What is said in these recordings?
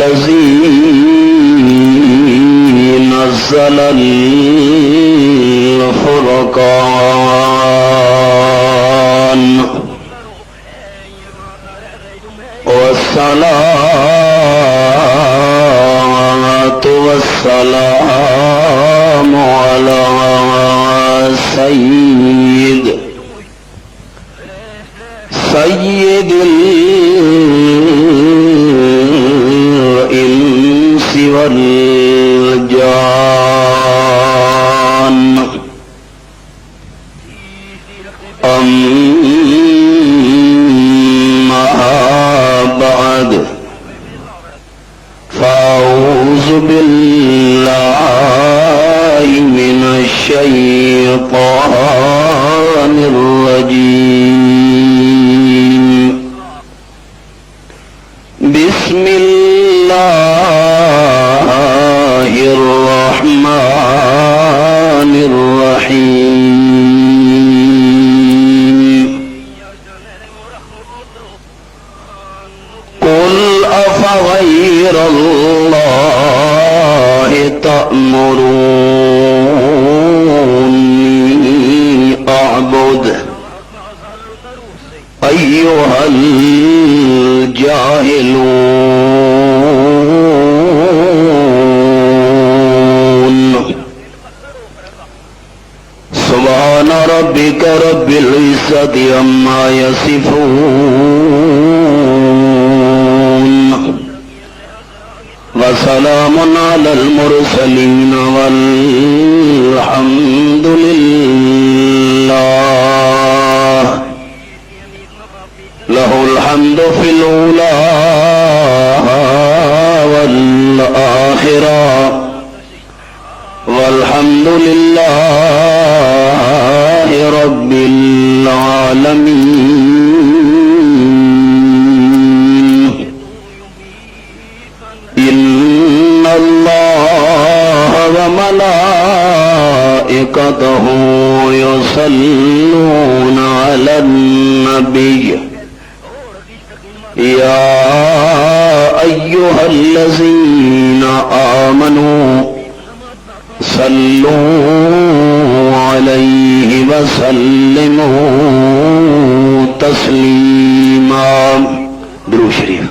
الذي نزل الفرقان والصلاة والسلام على سيد الإنس والجان أما بعد فأعوذ بالله من الشيطان الرجيم بسم الله الرحمن الرحيم قل أفغير الله تأمروني أعبد أيها الجاهلون سبحان ربك رب العزة عما يصفون وسلام على المرسلين والحمد لله له الحمد في الأولى والآخرة والحمد لله رب العالمين إن الله وملائكته يصلون على النبي يا أيها الذين آمنوا صلوا عليه وسلموا تسليما درود شریف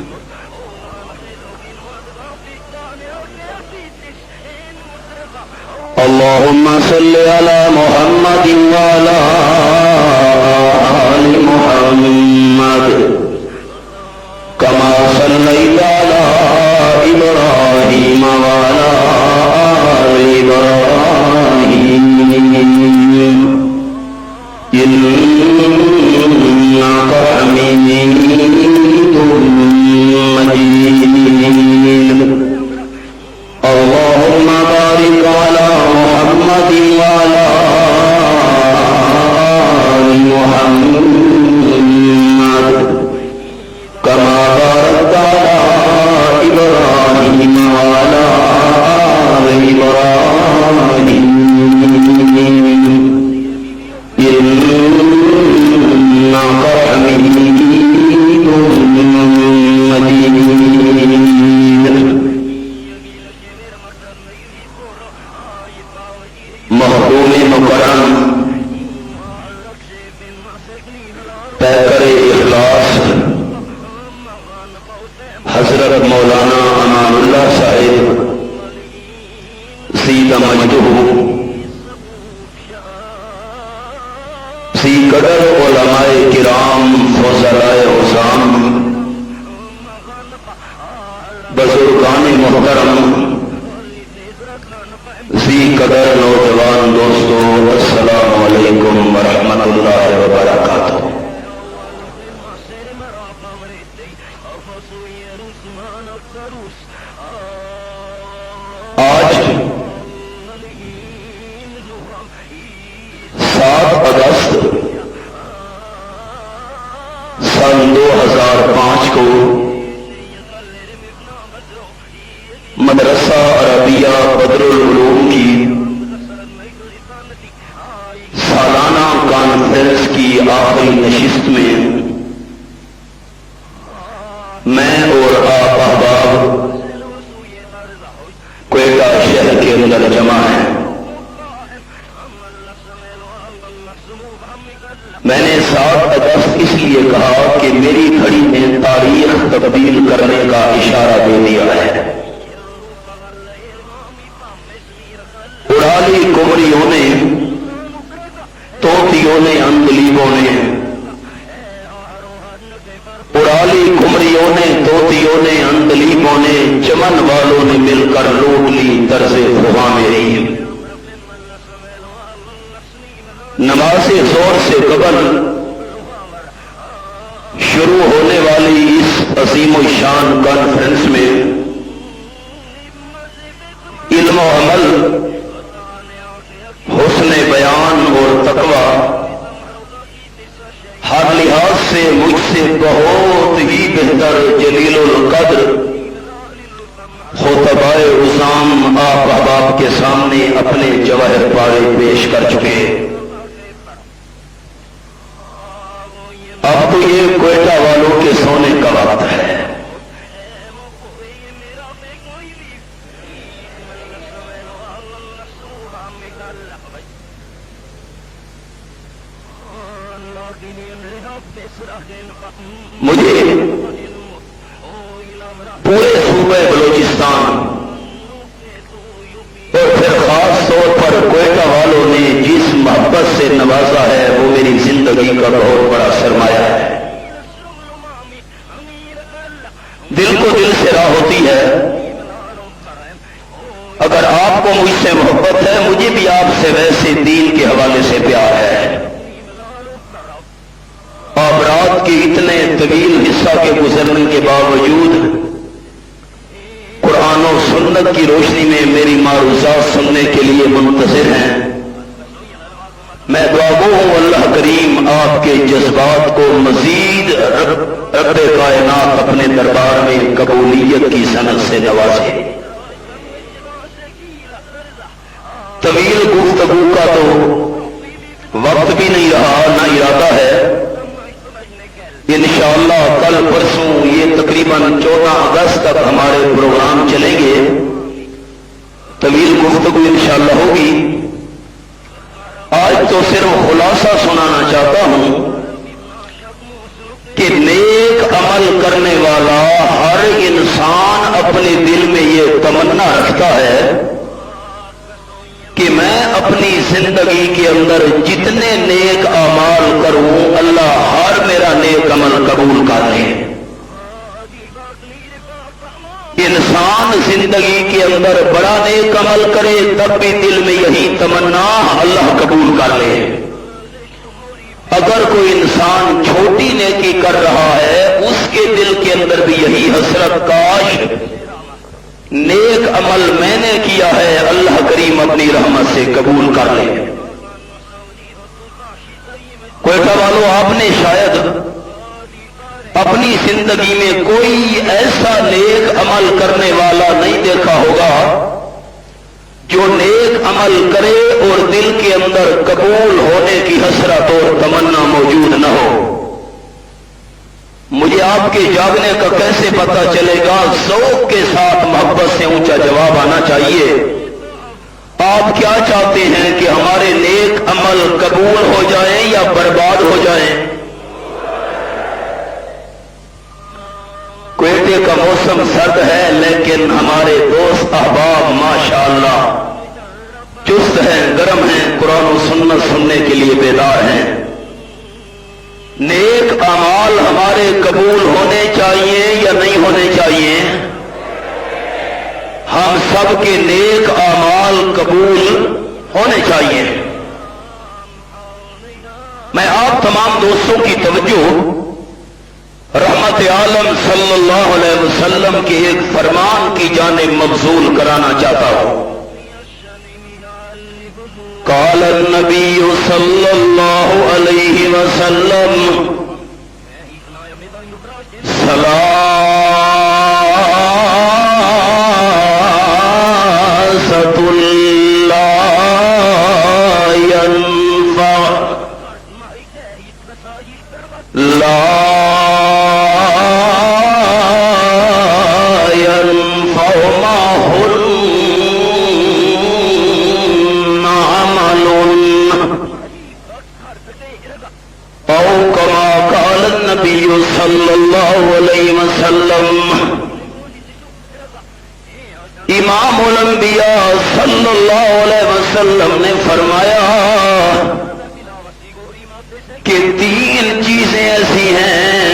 اللهم صل على محمد وعلى آل محمد كما صليت على إبراهيم وعلى آل إبراهيم إنك حميد مجيد اللهم بارك على محمد وعلى آل محمد كما باركت على إبراهيم وعلى آل إبراهيم إنك حميد مجيد محبوب مکرم پیکر اخلاص حضرت مولانا احمد صاحب سید مجدہ سی قدر علماء کرام فضلائے حسام بزرگان محترم سی قدر نوجوان دوستو السلام علیکم ورحمۃ اللہ وبرکاتہ۔ آج 7 اگست سن 2005 کو مدرسہ عربیہ بدر العلوم کی سالانہ کانفرنس کی آخری نشست میں اور آپ احباب میں نے 7 اگست اس لیے کہا کہ میری گھڑی نے تاریخ تبدیل کرنے کا اشارہ دے دیا ہے۔ اڑالی کمریوں نے، طوطیوں نے، اندلیبوں نے، اڑالی کمریوں نے، طوطیوں نے، اندلیبوں نے، چمن والوں نے مل کر لوٹ لی طرز خواہ میری۔ نماز زور سے قبل شروع ہونے والی اس عظیم الشان کانفرنس میں علم و عمل، حسن بیان اور تقوی ہر لحاظ سے مجھ سے بہت ہی بہتر جلیل القدر خطبائے عظام آپ احباب کے سامنے اپنے جواہر پارے پیش کر چکے۔ اب تو یہ کوئٹہ والوں کے سونے کا وقت ہے۔ مجھے پورے صوبہ بلوچستان اور پھر خاص طور پر کوئٹہ والوں نے جس محبت سے نوازا ہے وہ میری زندگی کا بہت بڑا سرمایہ ہے۔ دل کو دل سے راہ ہوتی ہے۔ اگر آپ کو مجھ سے محبت ہے، مجھے بھی آپ سے ویسے دین کے حوالے سے پیار ہے۔ آپ رات کے اتنے طویل حصہ کے گزرنے کے باوجود قرآن و سنت کی روشنی میں میری معروضات سننے کے لیے منتظر ہیں۔ میں دعا گو ہوں اللہ کریم آپ کے جذبات کو مزید رب کائنات اپنے دربار میں قبولیت کی صنعت سے نوازے۔ طویل گفتگو کا تو وقت بھی نہیں رہا، نہ ارادہ ہے۔ انشاءاللہ کل پرسوں یہ تقریباً 14 اگست تک ہمارے پروگرام چلیں گے۔ طویل گفتگو انشاءاللہ ہوگی۔ آج تو صرف خلاصہ سنانا چاہتا ہوں کہ نیک عمل کرنے والا ہر انسان اپنے دل میں یہ تمنا رکھتا ہے کہ میں اپنی زندگی کے اندر جتنے نیک اعمال کروں اللہ ہر میرا نیک عمل قبول کر لے۔ انسان زندگی کے اندر بڑا نیک عمل کرے تب بھی دل میں یہی تمنا اللہ قبول کر لے۔ اگر کوئی انسان چھوٹی نیکی کر رہا ہے اس کے دل کے اندر بھی یہی حسرت، کاش نیک عمل میں نے کیا ہے اللہ کریم اپنی رحمت سے قبول کر لے۔ کوئٹہ والوں، آپ نے شاید اپنی زندگی میں کوئی ایسا نیک عمل کرنے والا نہیں دیکھا ہوگا جو نیک عمل کرے اور دل کے اندر قبول ہونے کی حسرت اور تمنا موجود نہ ہو۔ مجھے آپ کے جاگنے کا کیسے پتہ چلے گا؟ ذوق کے ساتھ محبت سے اونچا جواب آنا چاہیے۔ آپ کیا چاہتے ہیں کہ ہمارے نیک عمل قبول ہو جائیں یا برباد ہو جائیں؟ کوئٹے کا موسم سرد ہے لیکن ہمارے دوست احباب ماشاءاللہ چست ہیں، گرم ہیں، قرآن و سنت سننے کے لیے بیدار ہیں۔ نیک اعمال ہمارے قبول ہونے چاہیے یا نہیں ہونے چاہیے؟ ہم سب کے نیک اعمال قبول ہونے چاہیے۔ میں آپ تمام دوستوں کی توجہ رحمت عالم صلی اللہ علیہ وسلم کے ایک فرمان کی جانب مبذول کرانا چاہتا ہوں۔ قال النبی صلی اللہ علیہ وسلم ثلاثۃ لا ينفع صلی اللہ علیہ وسلم امام الانبیاء صلی اللہ علیہ وسلم نے فرمایا کہ تین چیزیں ایسی ہیں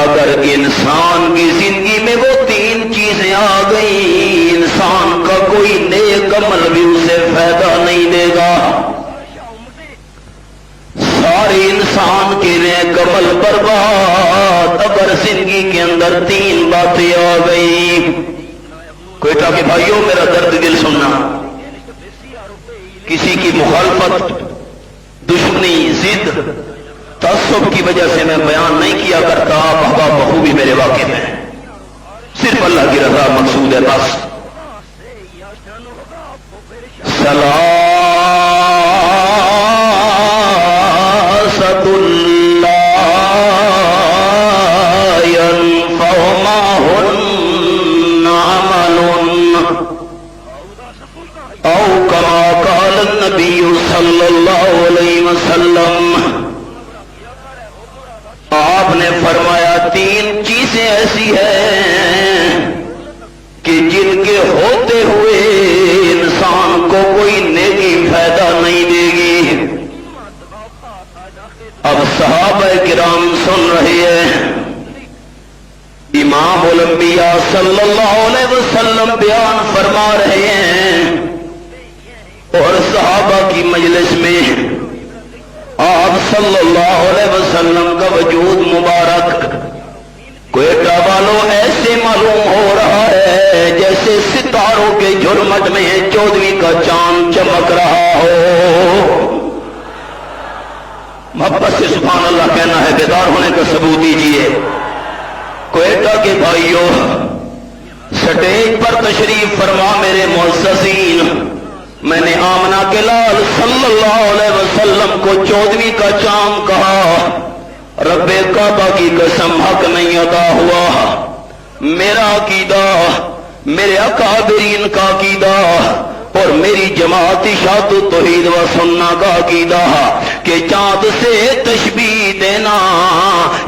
اگر انسان کی زندگی میں وہ تین چیزیں آ گئیں انسان کا کوئی نیک عمل بھی اسے فائدہ نہیں دے گا، سارے انسان کے نیک عمل برباد اگر زندگی کے اندر تین باتیں آ گئی۔ کوئٹہ کے بھائیوں میرا درد دل سننا، کسی کی مخالفت، دشمنی، ضد، تعصب کی وجہ سے میں بیان نہیں کیا کرتا، آپ احباب بخوبی میرے واقع میں صرف اللہ کی رضا مقصود ہے بس۔ ثلاثۃ لا ينفع معهن عمل او كما قال النبي صلی اللہ علیہ وسلم، آپ نے فرمایا تین چیزیں ایسی ہیں کہ جن کے ہوتے ہوئے انسان کو کوئی نیکی فائدہ نہیں دے گی۔ اب صحابہ کرام سن رہے ہیں، امام الانبیاء صلی اللہ علیہ وسلم بیان فرما رہے ہیں، اور صحابہ کی مجلس میں آپ صلی اللہ علیہ وسلم کا وجود مبارک کوئٹہ والوں ایسے معلوم ہو رہا ہے جیسے ستاروں کے جھرمٹ میں 14ویں کا چاند چمک رہا ہو۔ محبت سے سبحان اللہ کہنا ہے، بیدار ہونے کا ثبوت دیجیے۔ کوئٹہ کے بھائیوں، سٹیج پر تشریف فرما میرے معززین، میں نے آمنہ کے لال صلی اللہ علیہ وسلم کو 14ویں کا چاند کہا، رب کعبہ کی قسم حق نہیں ادا ہوا۔ میرا عقیدہ، میرے اکابرین کا عقیدہ اور میری جماعت اشاعت توحید و سنہ کا عقیدہ کہ چاند سے تشبیہ دینا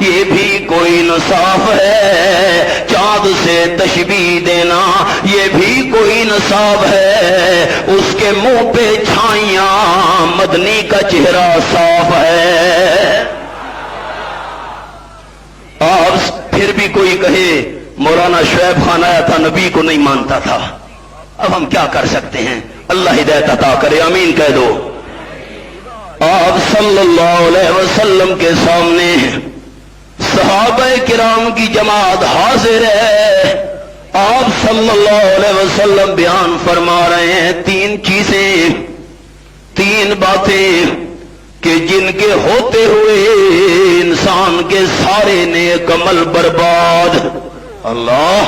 یہ بھی کوئی انصاف ہے، چاند سے تشبیہ دینا یہ بھی کوئی انصاف ہے، اس کے منہ پہ چھائیاں مدنی کا چہرہ صاف ہے۔ آپ پھر بھی کوئی کہے مولانا شعیب خان آیا تھا نبی کو نہیں مانتا تھا، اب ہم کیا کر سکتے ہیں؟ اللہ ہدایت عطا کرے، آمین کہہ دو۔ آپ صلی اللہ علیہ وسلم کے سامنے صحابہ کرام کی جماعت حاضر ہے، آپ صلی اللہ علیہ وسلم بیان فرما رہے ہیں تین چیزیں، تین باتیں کہ جن کے ہوتے ہوئے انسان کے سارے نیک عمل برباد۔ اللہ،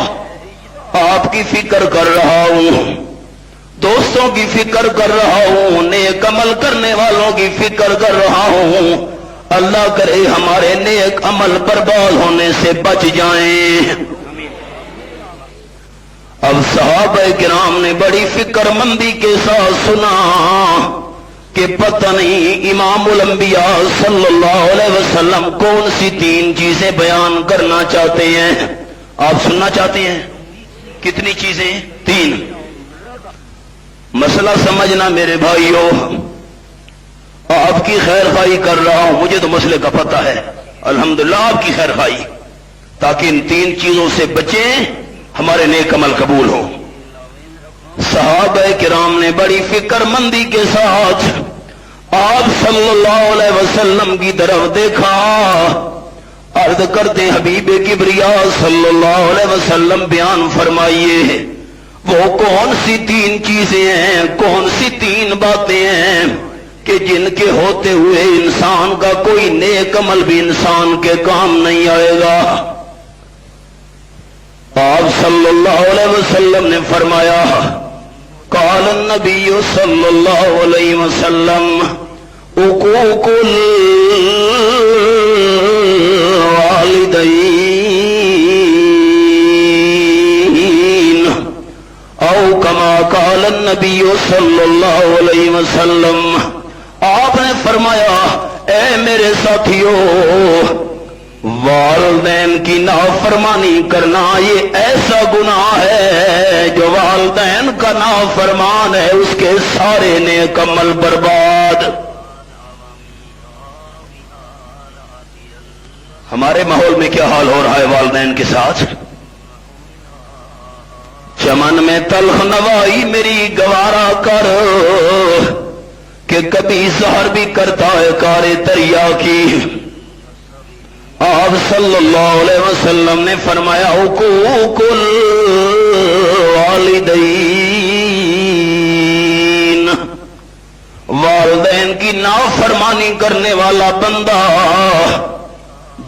آپ کی فکر کر رہا ہوں، دوستوں کی فکر کر رہا ہوں، نیک عمل کرنے والوں کی فکر کر رہا ہوں، اللہ کرے ہمارے نیک عمل برباد ہونے سے بچ جائیں۔ اب صحابہ کرام نے بڑی فکر مندی کے ساتھ سنا کہ پتہ نہیں امام الانبیاء صلی اللہ علیہ وسلم کون سی تین چیزیں بیان کرنا چاہتے ہیں۔ آپ سننا چاہتے ہیں کتنی چیزیں؟ تین۔ مسئلہ سمجھنا میرے بھائیوں، آپ کی خیر خواہی کر رہا ہوں، مجھے تو مسئلے کا پتہ ہے، الحمدللہ آپ کی خیر خواہی، تاکہ ان تین چیزوں سے بچیں، ہمارے نیک عمل قبول ہوں۔ صحابہ کرام نے بڑی فکر مندی کے ساتھ آپ صلی اللہ علیہ وسلم کی طرف دیکھا، عرض کرتے حبیب کبریا صلی اللہ علیہ وسلم بیان فرمائیے وہ کون سی تین چیزیں ہیں، کون سی تین باتیں ہیں کہ جن کے ہوتے ہوئے انسان کا کوئی نیک عمل بھی انسان کے کام نہیں آئے گا۔ آپ صلی اللہ علیہ وسلم نے فرمایا، قال النبی صلی اللہ علیہ وسلم حقوق الوالدین او کما قال النبی صلی اللہ علیہ وسلم۔ آپ نے فرمایا، اے میرے ساتھیوں، والدین کی نافرمانی کرنا یہ ایسا گناہ ہے جو والدین کا نافرمان ہے اس کے سارے نیک عمل برباد۔ ہمارے ماحول میں کیا حال ہو رہا ہے والدین کے ساتھ؟ چمن میں تلخ نوائی میری گوارا کر کہ کبھی سحر بھی کرتا ہے کارے دریا کی۔ آپ صلی اللہ علیہ وسلم نے فرمایا حقوق الوالدین، والدین کی نافرمانی کرنے والا بندہ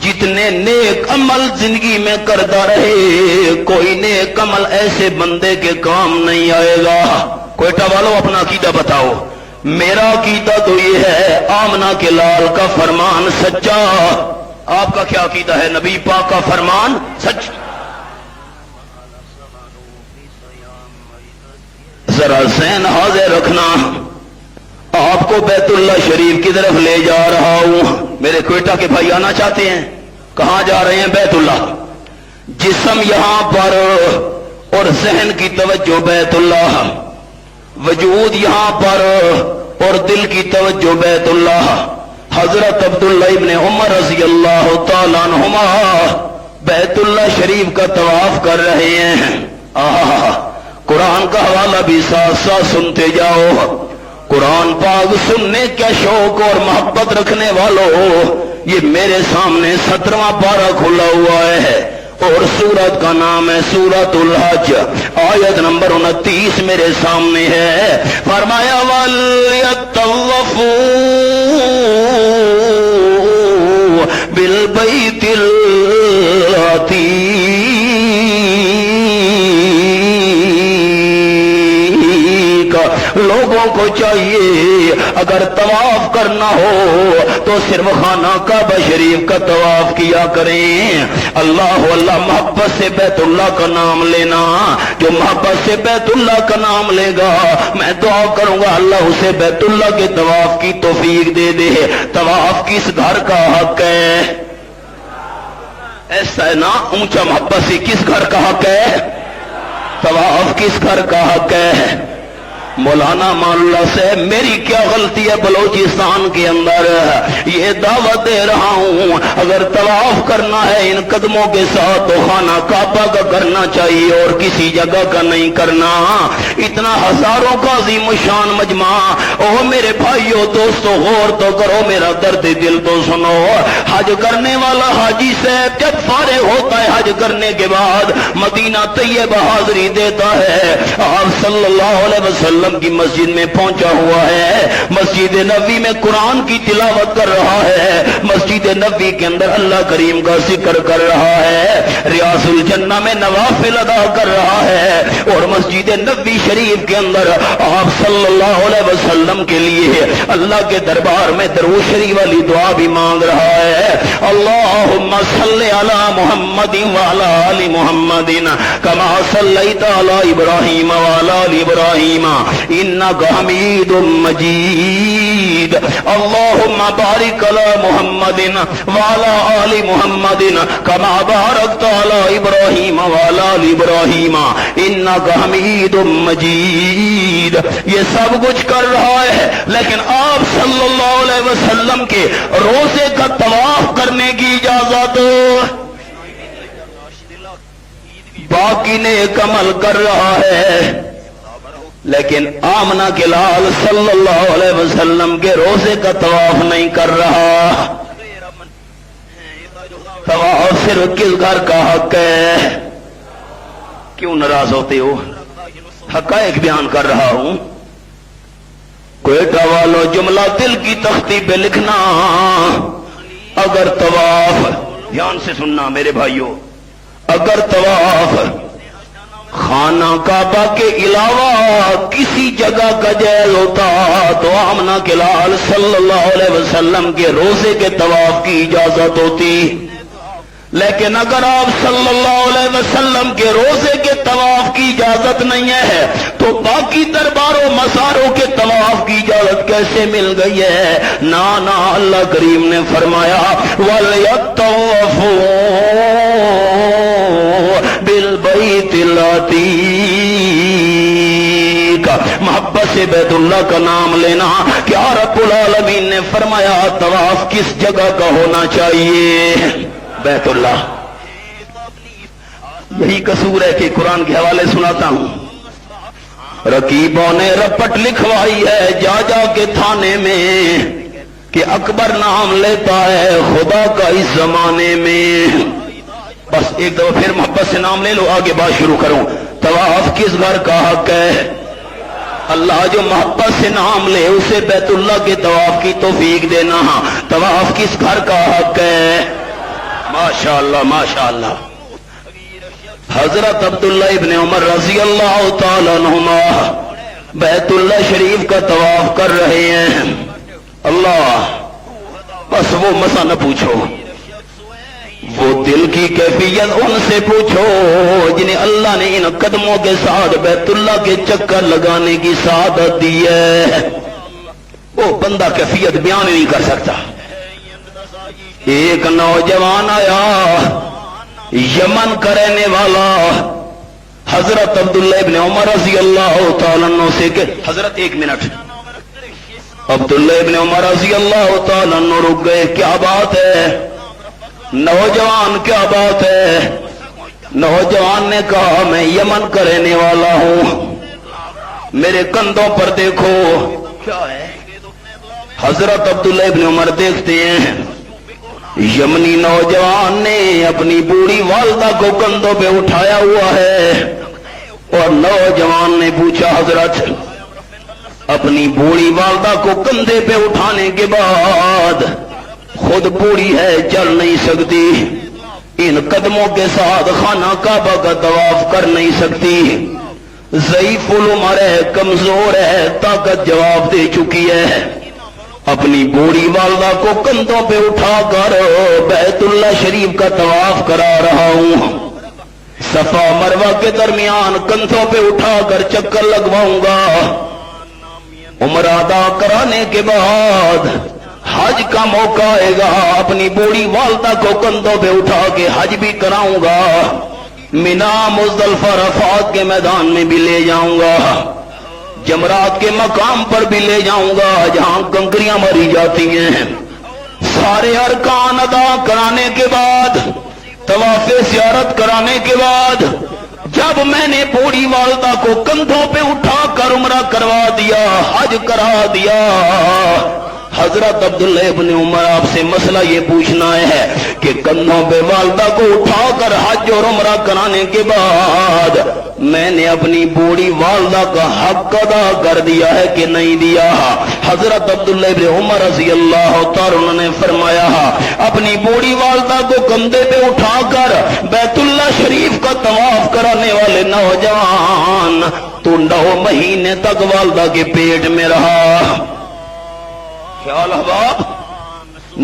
جتنے نیک عمل زندگی میں کرتا رہے کوئی نیک عمل ایسے بندے کے کام نہیں آئے گا۔ کوئٹہ والوں اپنا عقیدہ بتاؤ۔ میرا عقیدہ تو یہ ہے آمنہ کے لال کا فرمان سچا۔ آپ کا کیا عقیدہ ہے؟ نبی پاک کا فرمان سچ؟ ذرا ذہن حاضر رکھنا، آپ کو بیت اللہ شریف کی طرف لے جا رہا ہوں۔ میرے کوئٹہ کے بھائی آنا چاہتے ہیں؟ کہاں جا رہے ہیں؟ بیت اللہ۔ جسم یہاں پر اور ذہن کی توجہ بیت اللہ، وجود یہاں پر اور دل کی توجہ بیت اللہ۔ حضرت عبداللہ ابن عمر رضی اللہ تعالیٰ عنہما بیت اللہ شریف کا طواف کر رہے ہیں۔ قرآن کا حوالہ بھی ساتھ ساتھ سنتے جاؤ۔ قرآن پاک سننے کا شوق اور محبت رکھنے والوں، یہ میرے سامنے 17واں پارہ کھلا ہوا ہے اور سورت کا نام ہے سورت الحج، آیت نمبر 29 میرے سامنے ہے۔ فرمایا وَلْيَطَّوَّفُوا بِالْبَيْتِ الْعَتِيقِ، لوگوں کو چاہیے اگر طواف کرنا ہو تو صرف خانہ کعبہ شریف کا طواف کیا کریں۔ اللہ اللہ محبت سے بیت اللہ کا نام لینا، جو محبت سے بیت اللہ کا نام لے گا میں دعا کروں گا اللہ اسے بیت اللہ کے طواف کی توفیق دے دے۔ طواف کس گھر کا حق ہے؟ ایسا ہے نا، اونچا محبت سے کس گھر کا حق ہے؟ طواف کس گھر کا حق ہے؟ مولانا مولانا سے میری کیا غلطی ہے بلوچستان کے اندر یہ دعوت دے رہا ہوں، اگر طواف کرنا ہے ان قدموں کے ساتھ تو خانہ کعبہ کا کرنا چاہیے اور کسی جگہ کا نہیں کرنا۔ اتنا ہزاروں کا عظیم شان مجمع، او میرے بھائیو دوستو غور تو کرو، میرا درد دل تو سنو۔ حج کرنے والا حاجی صاحب جب فارغ ہوتا ہے حج کرنے کے بعد مدینہ طیبہ حاضری دیتا ہے، آپ صلی اللہ علیہ وسلم کی مسجد میں پہنچا ہوا ہے، مسجد نبوی میں قرآن کی تلاوت کر رہا ہے، مسجد نبوی کے اندر اللہ کریم کا ذکر کر رہا ہے، ریاض الجنہ میں نوافل ادا کر رہا ہے، اور مسجد نبوی شریف کے اندر آپ صلی اللہ علیہ وسلم کے لیے اللہ کے دربار میں درود شریف والی دعا بھی مانگ رہا ہے۔ اللہم صلی علی محمد وعلی آل محمد کما صلیت علی ابراہیم وعلی آل ابراہیم انک حمید مجید۔ اللہم بارک علی محمد وعلی آل محمد کما بارکت علی ابراہیم وعلی آل ابراہیم انک حمید مجید۔ یہ سب کچھ کر رہا ہے لیکن آپ صلی اللہ علیہ وسلم کے روزے کا طواف کرنے کی اجازت، باقی نیک عمل کر رہا ہے لیکن آمنہ کے لال صلی اللہ علیہ وسلم کے روزے کا طواف نہیں کر رہا۔ طواف صرف کس گھر کا حق ہے؟ کیوں ناراض ہوتے ہو؟ حقائق بیان کر رہا ہوں۔ کوئٹہ والوں جملہ دل کی تختی پہ لکھنا، اگر طواف، دھیان سے سننا میرے بھائیوں، اگر طواف خانہ کعبہ کے علاوہ کسی جگہ کا جائز ہوتا تو آمنہ کے لال صلی اللہ علیہ وسلم کے روزے کے طواف کی اجازت ہوتی، لیکن اگر آپ صلی اللہ علیہ وسلم کے روزے کے طواف کی اجازت نہیں ہے تو باقی درباروں مساروں کے طواف کی اجازت کیسے مل گئی ہے؟ نا اللہ کریم نے فرمایا وَلْيَطَّوَّفُوا بِالْبَيْتِ الْعَتِيقِ، محبت سے بیت اللہ کا نام لینا۔ کیا رب العالمین نے فرمایا طواف کس جگہ کا ہونا چاہیے؟ بیت اللہ۔ یہی قصور ہے کہ قرآن کے حوالے سناتا ہوں، رقیبوں نے رپٹ لکھوائی ہے جا جا کے تھانے میں کہ اکبر نام لیتا ہے خدا کا اس زمانے میں۔ بس ایک دفعہ پھر محبت سے نام لے لو، آگے بات شروع کروں۔ طواف کس گھر کا حق ہے؟ اللہ جو محبت سے نام لے اسے بیت اللہ کے طواف کی توفیق دینا۔ طواف کس گھر کا حق ہے؟ ماشاءاللہ ماشاءاللہ۔ حضرت عبداللہ ابن عمر رضی اللہ تعالیٰ عنہما بیت اللہ شریف کا طواف کر رہے ہیں۔ اللہ، بس وہ مسئلہ نہ پوچھو، وہ دل کی کیفیت ان سے پوچھو جنہیں اللہ نے ان قدموں کے ساتھ بیت اللہ کے چکر لگانے کی سعادت دی ہے۔ وہ بندہ کیفیت بیان نہیں کر سکتا۔ ایک نوجوان آیا یمن کا رہنے والا حضرت عبداللہ ابن عمر رضی اللہ تعالیٰ عنہ سے کہ حضرت ایک منٹ، عبداللہ ابن عمر رضی اللہ تعالیٰ عنہ رک گئے۔ کیا بات ہے نوجوان، کیا بات ہے؟ نوجوان نے کہا میں یمن کا رہنے والا ہوں، میرے کندھوں پر دیکھو کیا ہے۔ حضرت عبداللہ ابن عمر دیکھتے ہیں یمنی نوجوان نے اپنی بوڑھی والدہ کو کندھوں پہ اٹھایا ہوا ہے، اور نوجوان نے پوچھا حضرت اپنی بوڑھی والدہ کو کندھے پہ اٹھانے کے بعد خود بوڑھی ہے چل نہیں سکتی، ان قدموں کے ساتھ خانہ کعبہ کا طواف کر نہیں سکتی، ضعیف العمر ہے، کمزور ہے، طاقت جواب دے چکی ہے، اپنی بوڑھی والدہ کو کندھوں پہ اٹھا کر بیت اللہ شریف کا طواف کرا رہا ہوں، صفا مروہ کے درمیان کندھوں پہ اٹھا کر چکر لگواؤں گا، عمرہ ادا کرانے کے بعد حج کا موقع آئے گا، اپنی بوڑھی والدہ کو کندھوں پہ اٹھا کے حج بھی کراؤں گا، مینا مزدلفہ عرفات کے میدان میں بھی لے جاؤں گا، جمرات کے مقام پر بھی لے جاؤں گا جہاں کنکریاں ماری جاتی ہیں۔ سارے ارکان ادا کرانے کے بعد، طواف زیارت کرانے کے بعد، جب میں نے بوڑھی والدہ کو کندھوں پہ اٹھا کر عمرہ کروا دیا، حج کرا دیا، حضرت عبداللہ ابن عمر آپ سے مسئلہ یہ پوچھنا ہے کہ کندھوں پہ والدہ کو اٹھا کر حج اور عمرہ کرانے کے بعد میں نے اپنی بوڑھی والدہ کا حق ادا کر دیا ہے کہ نہیں دیا؟ حضرت عبداللہ ابن عمر رضی اللہ تعالیٰ عنہ نے فرمایا اپنی بوڑھی والدہ کو کندھے پہ اٹھا کر بیت اللہ شریف کا طواف کرانے والے نوجوان تو 9 مہینے تک والدہ کے پیٹ میں رہا۔ خیال احباب،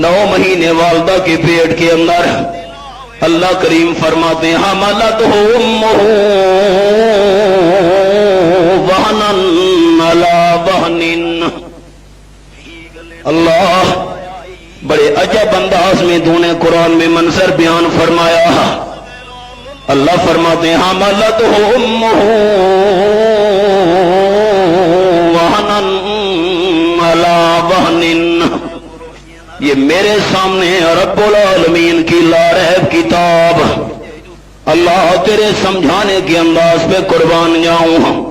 9 مہینے والدہ کے پیٹ کے اندر اللہ کریم فرماتے ہیں حملتہ امہ وہنا علی وہن۔ اللہ بڑے عجب انداز میں تو نے قرآن میں منظر بیان فرمایا۔ اللہ فرماتے ہیں حملتہ امہ وہنا علی وہن۔ یہ میرے سامنے رب العالمین کی لارحب کتاب، اللہ تیرے سمجھانے کے انداز پہ قربان جاؤں۔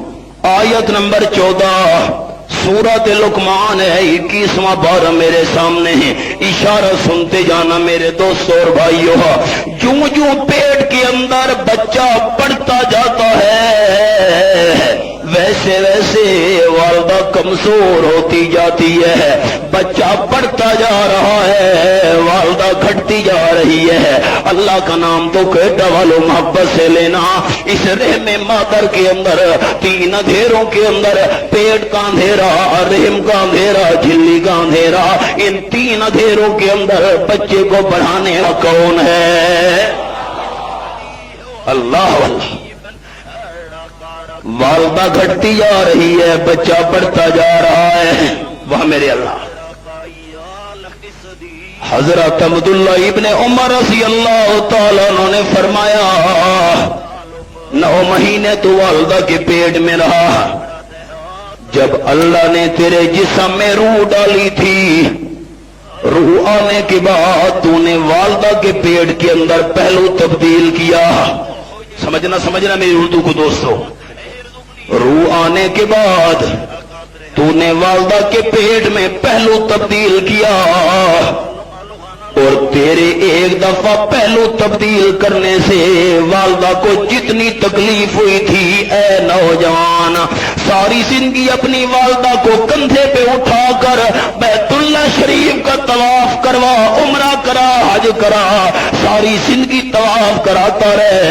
آیت نمبر 14 سورۃ لقمان ہے، 21واں پارہ میرے سامنے ہے، اشارہ سنتے جانا میرے دوستوں اور بھائیوں۔ جو پیٹ کے اندر بچہ بڑھتا جاتا ہے ویسے ویسے والدہ کمزور ہوتی جاتی ہے، بچہ بڑھتا جا رہا ہے، والدہ گھٹتی جا رہی ہے۔ اللہ کا نام تو کہتا والو محبت سے لینا۔ اس رحم مادر کے اندر 3 اندھیروں کے اندر پیٹ کا اندھیرا، رحم کا اندھیرا، جھلی کا اندھیرا، ان 3 اندھیروں کے اندر بچے کو بڑھانے والا کون ہے؟ اللہ اللہ۔ والدہ گھٹتی جا رہی ہے، بچہ بڑھتا جا رہا ہے، وہ میرے اللہ۔ حضرت عبداللہ ابن عمر رضی اللہ تعالیٰ عنہ نے فرمایا 9 مہینے تو والدہ کے پیٹ میں رہا، جب اللہ نے تیرے جسم میں روح ڈالی تھی، روح آنے کے بعد تو نے والدہ کے پیٹ کے اندر پہلو تبدیل کیا۔ سمجھنا میری اردو کو دوستو، روح آنے کے بعد تو نے والدہ کے پیٹ میں پہلو تبدیل کیا، اور تیرے ایک دفعہ پہلو تبدیل کرنے سے والدہ کو جتنی تکلیف ہوئی تھی، اے نوجوان ساری زندگی اپنی والدہ کو کندھے پہ اٹھا کر بیت اللہ شریف کا طواف کروا، عمرہ کرا، حج کرا، ساری زندگی طواف کراتا رہے۔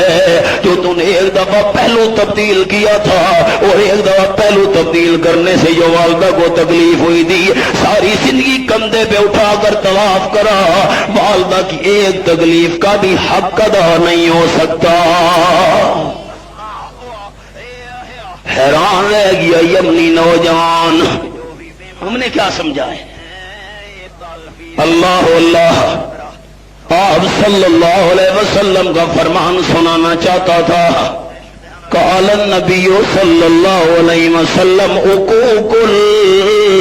جو تو نے ایک دفعہ پہلو تبدیل کیا تھا، اور ایک دفعہ پہلو تبدیل کرنے سے جو والدہ کو تکلیف ہوئی تھی، ساری زندگی کندھے پہ اٹھا کر طواف کرا، والدہ کی ایک تکلیف کا بھی حق ادا نہیں ہو سکتا۔ حیران رہ گیا یمنی نوجوان، ہم نے کیا سمجھا ہے؟ اللہ اللہ۔ آپ صلی اللہ علیہ وسلم کا فرمان سنانا چاہتا تھا۔ قال النبی صلی اللہ علیہ وسلم حقوق الوالدین،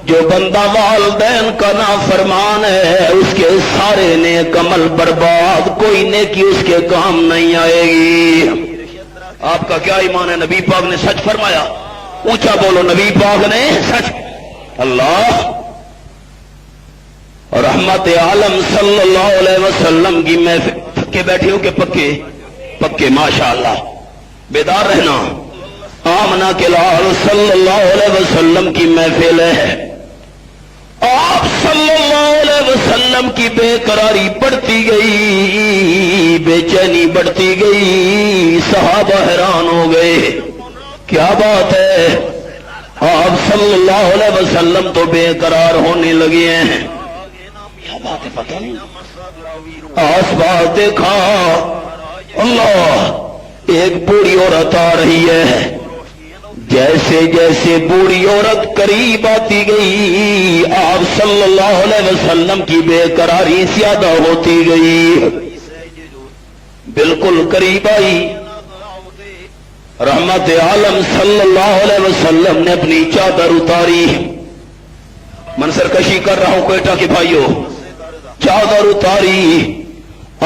جو بندہ والدین کا نافرمان ہے اس کے سارے نیک عمل برباد، کوئی نیکی اس کے کام نہیں آئے گی۔ آپ کا کیا ایمان ہے؟ نبی پاک نے سچ فرمایا، اونچا بولو، نبی پاک نے سچ۔ اللہ رحمت عالم صلی اللہ علیہ وسلم کی محفل، پکے بیٹھے ہو کہ پکے ماشاءاللہ، بیدار رہنا۔ آمنہ کے لال صلی اللہ علیہ وسلم کی محفل ہے، آپ صلی اللہ علیہ وسلم کی بے قراری بڑھتی گئی، بے چینی بڑھتی گئی، صحابہ حیران ہو گئے، کیا بات ہے؟ آپ صلی اللہ علیہ وسلم تو بے قرار ہونے لگے ہیں، کیا بات ہے پتہ نہیں۔ آس پاس دیکھا، اللہ ایک بوڑھی عورت آ رہی ہے، جیسے جیسے بوڑھی عورت قریب آتی گئی، آپ صلی اللہ علیہ وسلم کی بے قراری زیادہ ہوتی گئی، بالکل قریب آئی۔ رحمت عالم صلی اللہ علیہ وسلم نے اپنی چادر اتاری، منظر کشی کر رہا ہوں کوئٹہ کے بھائیوں، چادر اتاری،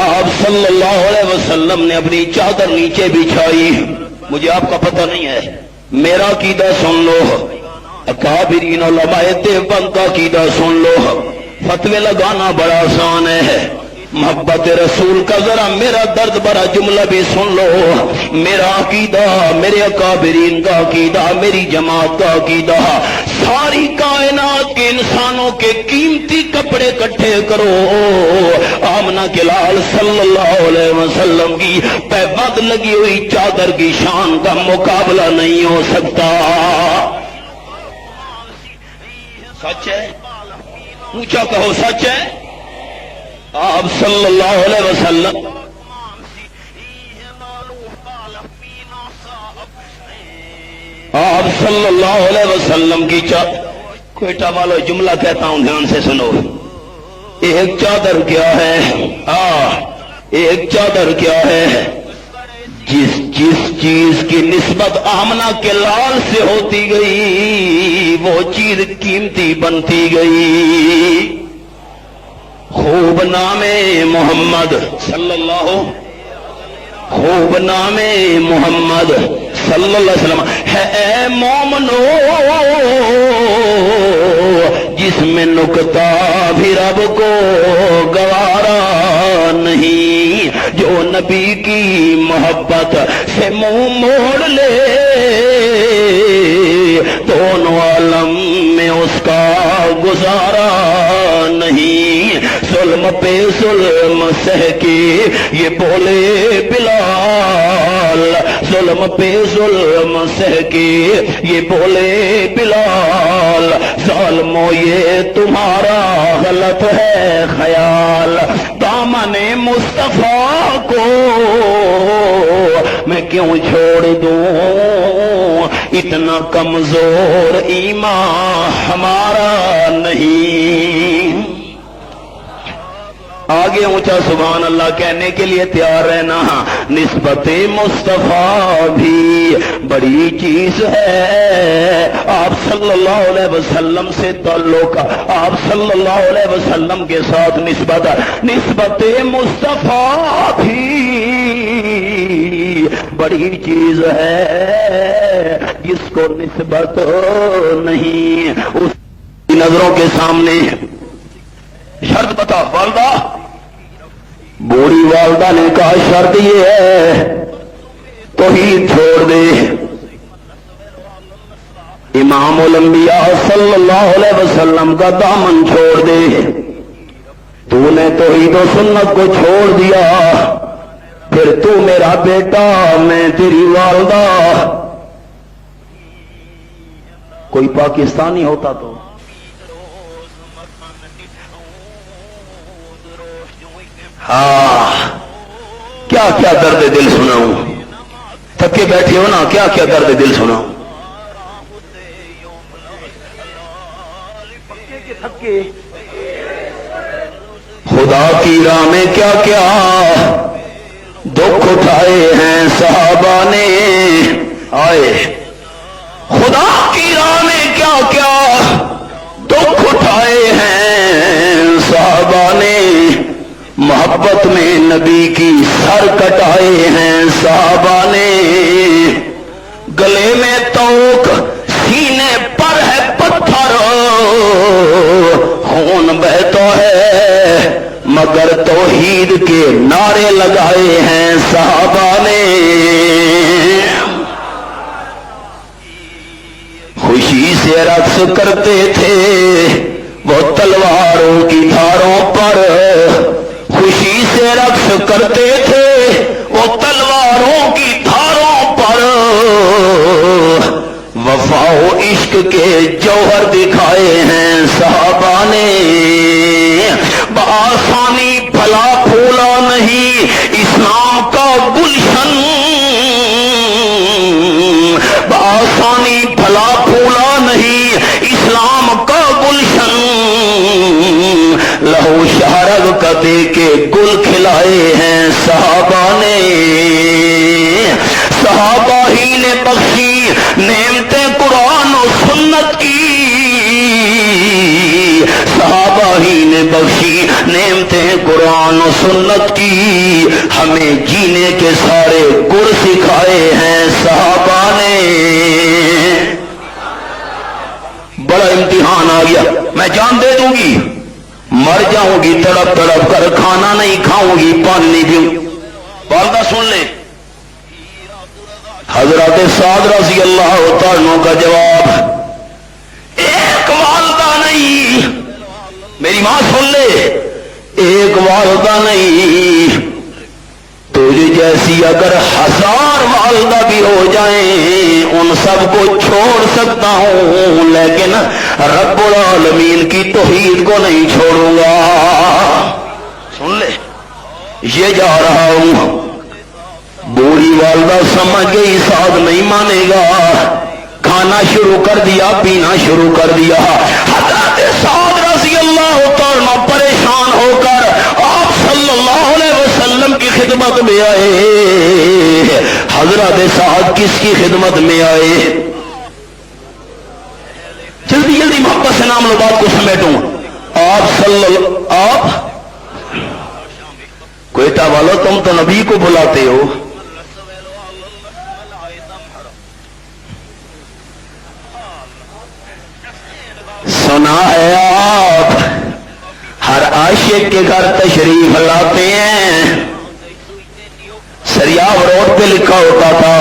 آپ صلی اللہ علیہ وسلم نے اپنی چادر نیچے بچھائی۔ مجھے آپ کا پتہ نہیں ہے، میرا عقیدہ سن لو، اکابرین علماء دیوبند کا عقیدہ سن لو، فتوے لگانا بڑا آسان ہے، محبت رسول کا ذرا میرا درد بھرا جملہ بھی سن لو۔ میرا عقیدہ، میرے اکابرین کا عقیدہ، میری جماعت کا عقیدہ، ساری کائنات کے انسانوں کے قیمتی کپڑے اکٹھے کرو، آمنہ کے لال صلی اللہ علیہ وسلم کی پیبند لگی ہوئی چادر کی شان کا مقابلہ نہیں ہو سکتا۔ سچ ہے؟ اونچا کہو، سچ ہے؟ آپ صلی اللہ علیہ وسلم آپ صلی اللہ علیہ وسلم کی کوئٹہ والوں جملہ کہتا ہوں، دھیان سے سنو۔ ایک چادر کیا ہے؟ ایک چادر کیا ہے؟ جس چیز کی نسبت آمنہ کے لال سے ہوتی گئی وہ چیز قیمتی بنتی گئی۔ خوب نام محمد صلی اللہ، خوب نام محمد صلی اللہ علیہ وسلم ہے اے مومنو، جس میں نکتہ بھی رب کو گوارا نہیں، جو نبی کی محبت سے منہ موڑ لے دونوں عالم میں اس کا گزارا نہیں ظلم پہ ظلم سہ کے یہ بولے بلال ظلم پہ ظلم سہ کے یہ بولے بلال ظالمو یہ تمہارا غلط ہے خیال دامن مصطفیٰ کو میں کیوں چھوڑ دوں اتنا کمزور ایمان ہمارا نہیں آگے اونچا سبحان اللہ کہنے کے لیے تیار رہنا نسبت مصطفیٰ بھی بڑی چیز ہے آپ صلی اللہ علیہ وسلم سے تعلق آپ صلی اللہ علیہ وسلم کے ساتھ نسبت مصطفیٰ بھی بڑی چیز ہے جس کو نسبت نہیں اس کی نظروں کے سامنے شرط بتا والدہ بوڑھی والدہ نے کہا شرط یہ ہے توحید چھوڑ دے امام الانبیاء صلی اللہ علیہ وسلم کا دامن چھوڑ دے تو نے توحید و سنت کو چھوڑ دیا پھر تو میرا بیٹا میں تیری والدہ کوئی پاکستانی ہوتا تو کیا کیا درد دل سناؤں تھکے بیٹھے ہو نا کیا کیا درد دل سناؤں خدا کی راہ میں کیا کیا دکھ اٹھائے ہیں صحابہ نے آئے خدا کی راہ میں کیا کیا دکھ اٹھائے ہیں صحابہ نے محبت میں نبی کی سر کٹائے ہیں صحابہ نے گلے میں توک سینے پر ہے پتھر خون بہتا ہے مگر توحید کے نعرے لگائے ہیں صحابہ نے خوشی سے رقص کرتے تھے وہ تلواروں کی دھاروں پر خوشی سے رقص کرتے تھے وہ تلواروں کی دھاروں پر وفا و عشق کے جوہر دکھائے ہیں صحابہ نے بآسانی پھلا پھولا نہیں اسلام کا گلشن بآسانی پھلا پھولا نہیں اسلام کا گلشن لہو شہرگ کا دے کے گل کھلائے ہیں صحابہ نے صحابہ ہی نے بخشی نعمتیں قرآن و سنت کی صحابہ ہی نے بخشی نعمتیں قرآن و سنت کی ہمیں جینے کے سارے گر سکھائے ہیں صحابہ نے بڑا امتحان آ گیا میں جان دے دوں گی مر جاؤں گی تڑپ تڑپ کر کھانا نہیں کھاؤں گی پانی نہیں پیوں والدہ سن لے حضرت صاحب رضی اللہ تعالیٰ کا جواب ایک والدہ نہیں میری ماں سن لے ایک والدہ نہیں تجھے جیسی اگر 1000 والدہ بھی ہو جائیں ان سب کو چھوڑ سکتا ہوں لیکن رب العالمین کی توحید کو نہیں چھوڑوں گا سن لے یہ جا رہا ہوں بوڑھی والدہ سمجھ گئی ساتھ نہیں مانے گا کھانا شروع کر دیا پینا شروع کر دیا حضرت صاحب رضی اللہ تعالیٰ پریشان ہو کر آپ صلی اللہ علیہ وسلم کی خدمت میں آئے حضرت صاحب کس کی خدمت میں آئے جلدی جلدی محبت سے نام لو بات کو سمیٹوں آپ کوئٹہ والو تم تو نبی کو بلاتے ہو سنا ہے آپ ہر عاشق کے گھر تشریف لاتے ہیں شریاب روڈ پہ لکھا ہوتا تھا،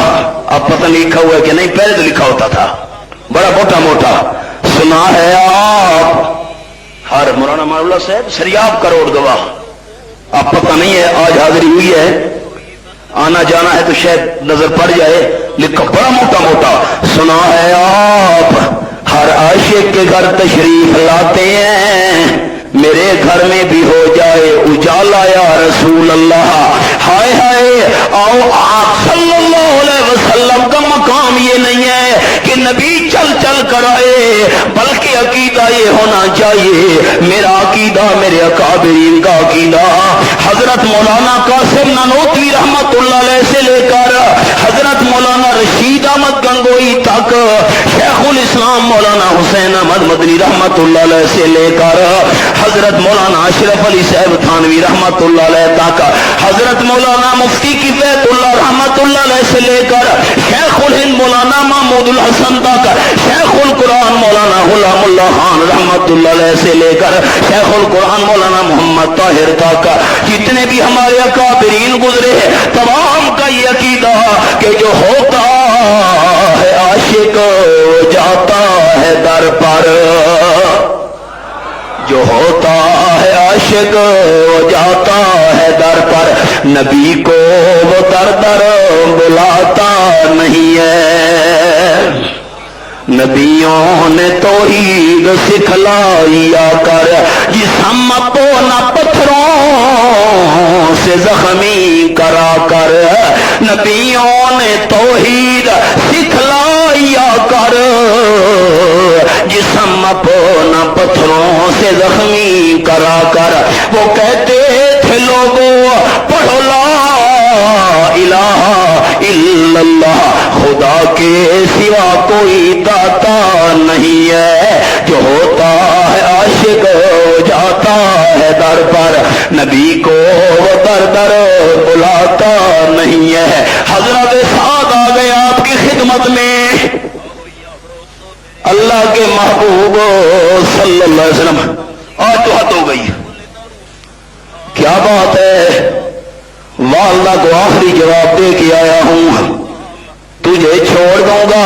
اب پتہ نہیں لکھا ہوا ہے کہ نہیں، پہلے تو لکھا ہوتا تھا بڑا موٹا موٹا، سنا ہے آپ ہر مولانا مولانا صاحب شریاب کا روڈ گواہ، اب پتہ نہیں ہے آج حاضری ہوئی ہے، آنا جانا ہے تو شاید نظر پڑ جائے، لکھا بڑا موٹا موٹا، سنا ہے آپ ہر عاشق کے گھر تشریف لاتے ہیں، میرے گھر میں بھی ہو جائے اجالا یا رسول اللہ، ہائے ہائے آؤ آپ صلی اللہ علیہ وسلم کا مقام یہ نہیں ہے کہ نبی چل چل کر آئے، بلکہ عقیدہ یہ ہونا چاہیے، میرا عقیدہ میرے اکابرین کا عقیدہ، حضرت مولانا قاسم نانوتوی رحمت اللہ علیہ سے لے کر حضرت مولانا رشید احمد گنگوئی تک، شیخ الاسلام مولانا حسین احمد مدنی رحمت اللہ علیہ سے لے کر حضرت مولانا اشرف علی صاحب تھانوی رحمت اللہ علیہ تک، حضرت مولانا مفتی کفایت اللہ رحمت اللہ علیہ سے لے کر شیخ الہند مولانا محمود الحسن تک، شیخ القرآن مولانا غلام اللہ خان رحمت اللہ علیہ سے لے کر شیخ القرآن مولانا محمد طاہر تک، جتنے بھی ہمارے اکابرین گزرے تمام کا یہ عقیدہ کہ جو ہوتا ہے عاشق جاتا ہے در پر، جو ہوتا ہے عاشق وہ جاتا ہے در پر، نبی کو وہ در در بلاتا نہیں ہے، نبیوں نے توحید سکھلایا کر جسم کو نہ پتھروں سے زخمی کرا کر، نبیوں نے توحید سکھلایا کر جسم کو نہ پتھروں سے زخمی کرا کر، وہ کہتے تھے لوگوں پڑھو لا الہ الا اللہ، خدا کے سوا کوئی داتا نہیں ہے، جو ہوتا ہے عاشق جاتا ہے در پر، نبی کو وہ در در بلاتا نہیں ہے۔ حضرت سعد آ گئے آپ کی خدمت میں، اللہ کے محبوب صلی اللہ علیہ وسلم، آج تو حد ہو گئی، کیا بات ہے، والدہ کو آخری جواب دے کے آیا ہوں، تجھے چھوڑ دوں گا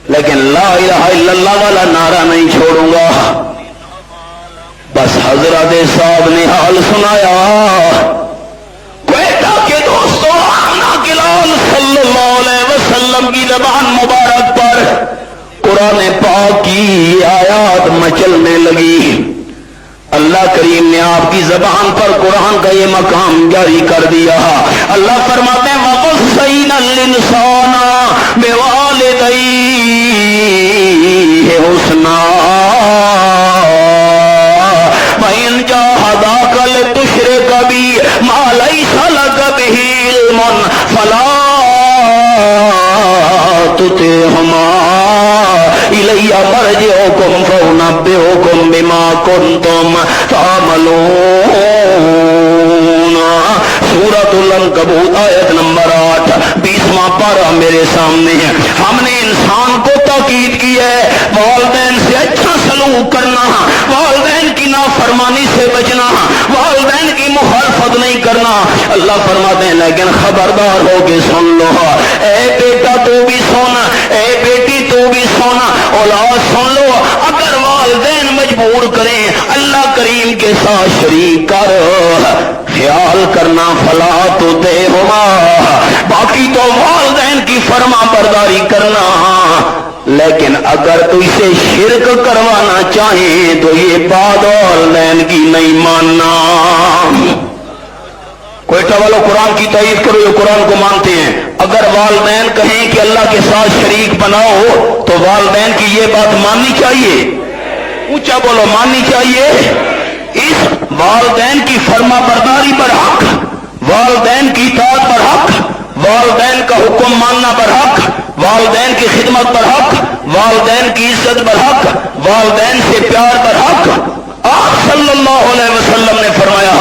لیکن لا الہ الا اللہ والا نعرہ نہیں چھوڑوں گا۔ بس حضرت صاحب نے حال سنایا، کوئٹہ کے دوستوں آنا کلال صلی اللہ علیہ وسلم کی زبان مبارک پر قرآن پاک کی آیات مچلنے لگی، اللہ کریم نے آپ کی زبان پر قرآن کا یہ مقام جاری کر دیا، اللہ فرماتے ہیں وَوَصَّيْنَا الْإِنسَانَ بِوَالِدَيْهِ حُسْنًا وَإِنْ جَاهَدَاكَ لِتُشْرِكَ بِي مَا لَيْسَ لَكَ بِهِ عِلْمٌ فَلَا تُطِعْهُمَا إِلَيَّ مَرْجِعُكُمْ فَأُنَبِّئُكُمْ بِمَا كُنْتُمْ تَعْمَلُونَ۔ سورۃ العنکبوت آیت نمبر 8، 20واں پارہ میرے سامنے ہے۔ ہم نے انسان کو تاکید کی ہے والدین سے اچھا سلوک کرنا، والدین کی نافرمانی سے بچنا، والدین کی مخالفت نہیں کرنا۔ اللہ فرماتے ہیں لیکن خبردار ہو کے سن لو، اے بیٹا تو بھی سونا، اے بیٹی تو بھی سونا، اولاد سن لو، اگر والدین مجبور کریں اللہ کریم کے ساتھ شریک کر، خیال کرنا فلا تطعہما، باقی تو والدین کی فرما برداری کرنا، لیکن اگر تو اسے شرک کروانا چاہیں تو یہ بات والدین کی نہیں ماننا۔ کوئٹہ والوں قرآن کی تائید کرو، یہ قرآن کو مانتے ہیں، اگر والدین کہیں کہ اللہ کے ساتھ شریک بناؤ تو والدین کی یہ بات ماننی چاہیے، اونچا بولو ماننی چاہیے۔ اس والدین کی فرما برداری پر حق، والدین کی اطاعت پر حق، والدین کا حکم ماننا پر حق، والدین کی خدمت پر حق، والدین کی عزت پر حق، والدین سے پیار پر حق۔ آپ صلی اللہ علیہ وسلم نے فرمایا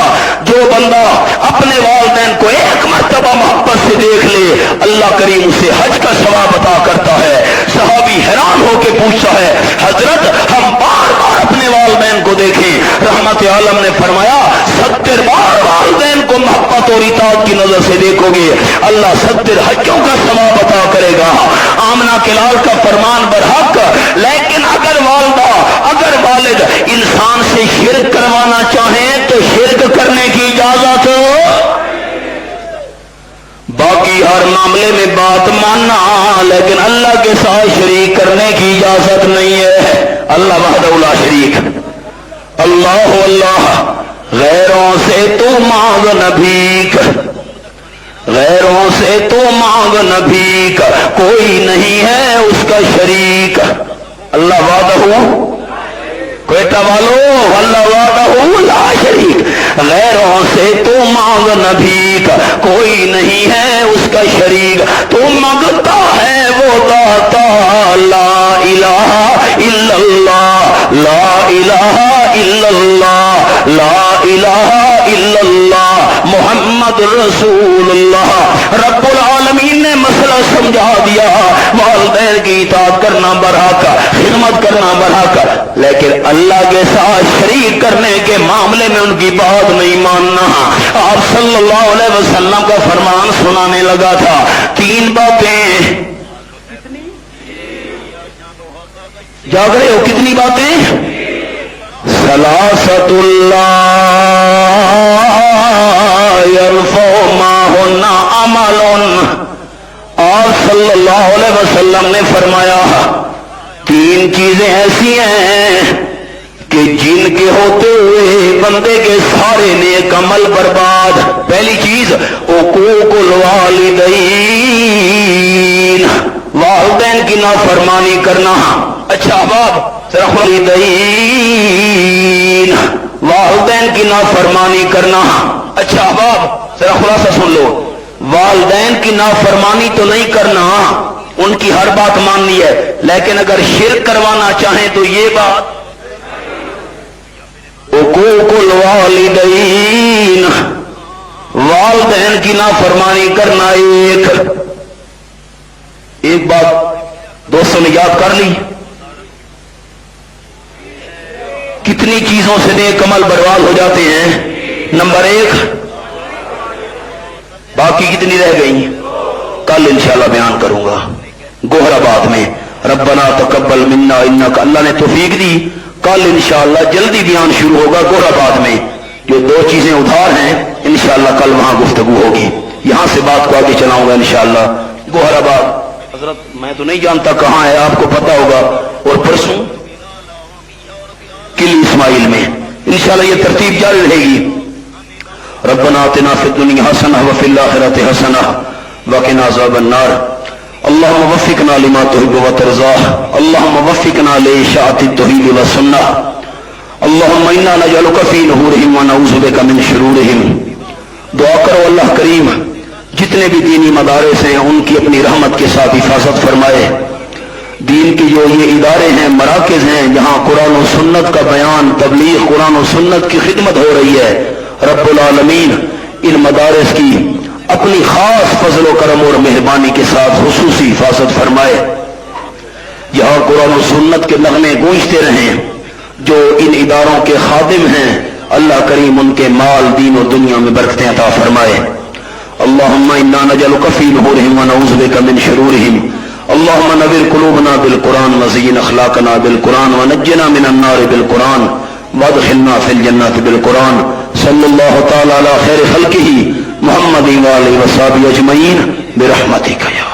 جو بندہ اپنے والدین کو ایک مرتبہ محبت سے دیکھ لے اللہ کریم اسے حج کا ثواب عطا کرتا ہے۔ صحابی حیران ہو کے پوچھتا ہے حضرت ہم بار بار اپنے والدین کو دیکھیں۔ رحمت عالم نے فرمایا 70 بار والدین کو محبت اور اطاعت کی نظر سے دیکھو گے، اللہ 70 حجوں کا ثواب عطا کرے گا۔ آمنہ کے لال کا فرمان برحق، لیکن اگر والدہ اگر والد انسان سے شرک کروانا چاہیں تو شرک کرنے کی اجازت، باقی ہر معاملے میں بات ماننا، لیکن اللہ کے ساتھ شریک کرنے کی اجازت نہیں ہے۔ اللہ وحدہ لا شریک، اللہ اللہ، غیروں سے تو مانگ نہ بھیک، غیروں سے تو مانگ نہ بھیک، کوئی نہیں ہے اس کا شریک۔ اللہ وحدہ، کوئٹہ والو، اللہ وحدہ لا شریک، غیروں سے تو مانگ نہ بھیک، کوئی نہیں ہے اس کا شریک، تو مانگتا ہے وہ داتا، لا الہ الا اللہ، لا الہ الا اللہ، لا الہ الا اللہ، محمد رسول اللہ۔ رب العالمین نے مسئلہ سمجھا دیا، والدین کی اطاعت کرنا برحق، خدمت کرنا برحق، لیکن اللہ کے ساتھ شریک کرنے کے معاملے میں ان کی بات نہیں ماننا۔ آپ صلی اللہ علیہ وسلم کا فرمان سنانے لگا تھا، 3 باتیں، جاگ رہے ہو؟ کتنی باتیں؟ ثلاثۃ لا يرفع معهن عمل۔ آپ صلی اللہ علیہ وسلم نے فرمایا 3 چیزیں ایسی ہیں کہ جن کے ہوتے ہوئے بندے کے سارے نیک عمل برباد۔ پہلی چیز حقوق الوالدین، والدین کی نافرمانی کرنا۔ اچھا احباب والدین، والدین کی نافرمانی کرنا۔ اچھا احباب ذرا خلاصہ سن لو، والدین کی نافرمانی تو نہیں کرنا، ان کی ہر بات ماننی ہے، لیکن اگر شرک کروانا چاہیں تو یہ بات، حقوق الوالدین، والدین کی نافرمانی کرنا۔ ایک بات دوستوں نے یاد کر لی، کتنی چیزوں سے نیک عمل برباد ہو جاتے ہیں۔ نمبر 1، باقی کتنی رہ گئی کل انشاءاللہ بیان کروں گا گوہر آباد میں۔ ربنا تقبل منا انک، اللہ نے توفیق دی، کل انشاءاللہ جلدی بیان شروع ہوگا گوہر آباد میں۔ جو 2 چیزیں ادھار ہیں انشاءاللہ کل وہاں گفتگو ہوگی، یہاں سے بات کو آگے چلاؤں گا انشاءاللہ۔ گوہر آباد حضرت میں تو نہیں جانتا کہاں ہے، آپ کو پتا ہوگا، اور پرسوں قلعہ اسماعیل میں انشاءاللہ یہ ترتیب جاری رہے گی۔ ربنا آتنا فی الدنیا حسنہ وفی الآخرۃ حسنہ وقنا عذاب النار۔ اللہم وفقنا لما تحب وترضاہ، اللہم وفقنا لإشاعۃ التوحید والسنہ، اللہم انا نجعلک فی نحورہم ونعوذ بک من شرورہم۔ دعا کرو اللہ کریم جتنے بھی دینی مدارس ہیں ان کی اپنی رحمت کے ساتھ حفاظت فرمائے۔ دین کی جو یہ ادارے ہیں، مراکز ہیں، جہاں قرآن و سنت کا بیان، تبلیغ قرآن و سنت کی خدمت ہو رہی ہے، رب العالمین ان مدارس کی اپنی خاص فضل و کرم اور مہربانی کے ساتھ خصوصی حفاظت فرمائے۔ یہاں قرآن و سنت کے نغمے گونجتے رہیں، جو ان اداروں کے خادم ہیں، اللہ کریم ان کے مال، دین و دنیا میں برکتیں عطا فرمائے۔ اللہم انا نجعلک فی نحورہم ونعوذ بک من شرورہم۔ اللہم نور قلوبنا بالقرآن وزین اخلاقنا بالقرآن ونجنا من النار بالقرآن وادخلنا فی الجنات بالقرآن۔ صلی اللہ تعالی علی خیر خلقہ محمد وآلہ وصحبہ اجمعین برحمتک یا